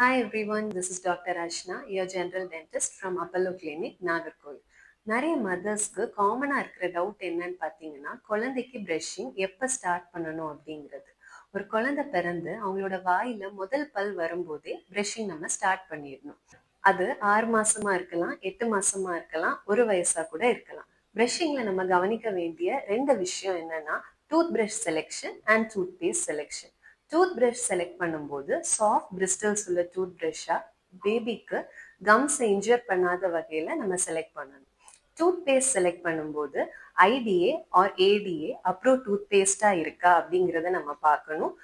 Hi everyone, this is Dr. Ashna, your general dentist from Apollo Clinic, Nagarkoil. நிறைய மதர்ஸ்க்கு காமனாக இருக்கிற doubt என்னன்னு பார்த்தீங்கன்னா, குழந்தைக்கு ப்ரஷிங் எப்போ ஸ்டார்ட் பண்ணணும் அப்படிங்கிறது. ஒரு குழந்தை பிறந்து அவங்களோட வாயில முதல் பல் வரும்போதே ப்ரஷிங் நம்ம ஸ்டார்ட் பண்ணிடணும். அது 6 மாசமா இருக்கலாம், 8 மாசமா இருக்கலாம், ஒரு வயசா கூட இருக்கலாம். ப்ரஷிங்ல நம்ம கவனிக்க வேண்டிய 2 விஷயம் என்னன்னா, toothbrush selection and toothpaste selection. Toothbrush select பண்ணும்போது சாஃப்ட் பிரிஸ்டல்ஸ் உள்ள டூத் பிரஷ்ஷா பேபிக்கு கம்ஸை இன்ஜர் பண்ணாத வகையில நம்ம செலக்ட் பண்ணணும். டூத் பேஸ்ட் செலக்ட் பண்ணும்போது ஐடிஏ ஆர் ஏடிஏ அப்புறம் டூத் பேஸ்டா இருக்கா அப்படிங்கிறத நம்ம பார்க்கணும்.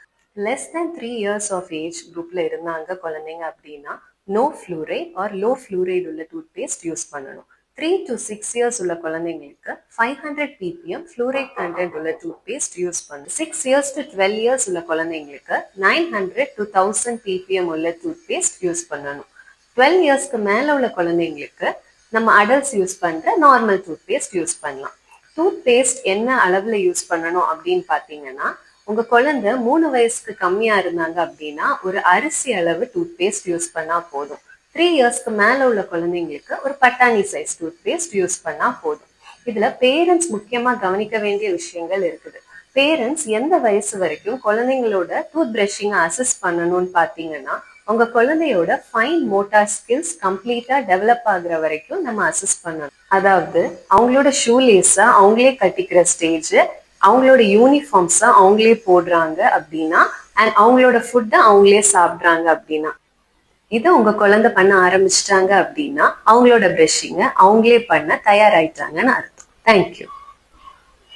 Less than 3 years of age குரூப்ல இருந்தாங்க குழந்தைங்க அப்படின்னா no fluoride or low fluoride உள்ள டூத் பேஸ்ட் யூஸ் பண்ணணும். 3 to 6 இயர்ஸ் உள்ள குழந்தைங்களுக்கு 500 ppm ஃப்ளூரைட் கண்டென்ட் உள்ள டூத் பேஸ்ட் யூஸ் பண்ணணும். 6 இயர்ஸ் to 12 இயர்ஸ் உள்ள குழந்தைங்களுக்கு 900 to 1000 ppm உள்ள டூத் பேஸ்ட் யூஸ் பண்ணணும். 12 இயர்ஸ்க்கு மேல உள்ள குழந்தைங்களுக்கு நம்ம அடல்ட்ஸ் யூஸ் பண்ற நார்மல் டூத் பேஸ்ட் யூஸ் பண்ணலாம். டூத் பேஸ்ட் என்ன அளவுல யூஸ் பண்ணணும் அப்படின்னு பாத்தீங்கன்னா, உங்க குழந்தை 3 வயசுக்கு கம்மியா இருந்தாங்க அப்படின்னா ஒரு அரிசி அளவு டூத் பேஸ்ட் யூஸ் பண்ணா போதும். 3 இயர்ஸ்க்கு மேல உள்ள குழந்தைங்களுக்கு ஒரு பட்டாணி சைஸ் டூத் பேஸ்ட் யூஸ் பண்ணா போதும். இதுல பேரண்ட்ஸ் முக்கியமா கவனிக்க வேண்டிய விஷயங்கள் இருக்குது. பேரண்ட்ஸ் எந்த வயசு வரைக்கும் குழந்தைங்களோட டூத் பிரஷிங் அசிஸ்ட் பண்ணணும்னு பாத்தீங்கன்னா, உங்க குழந்தையோட ஃபைன் மோட்டார் ஸ்கில்ஸ் கம்ப்ளீட்டா டெவலப் ஆகுற வரைக்கும் நம்ம அசிஸ்ட் பண்ணணும். அதாவது அவங்களோட ஷூ லேஸை அவங்களே கட்டிக்கிற ஸ்டேஜ், அவங்களோட யூனிஃபார்ம்ஸை அவங்களே போடுறாங்க அப்படின்னா, அண்ட் அவங்களோட ஃபுட்டை அவங்களே சாப்பிட்றாங்க அப்படின்னா, இதை உங்க குழந்தை பண்ண ஆரம்பிச்சிட்டாங்க அப்படின்னா அவங்களோட பிரஷிங்கை அவங்களே பண்ண தயாராயிட்டாங்கன்னு அர்த்தம். தேங்க்யூ.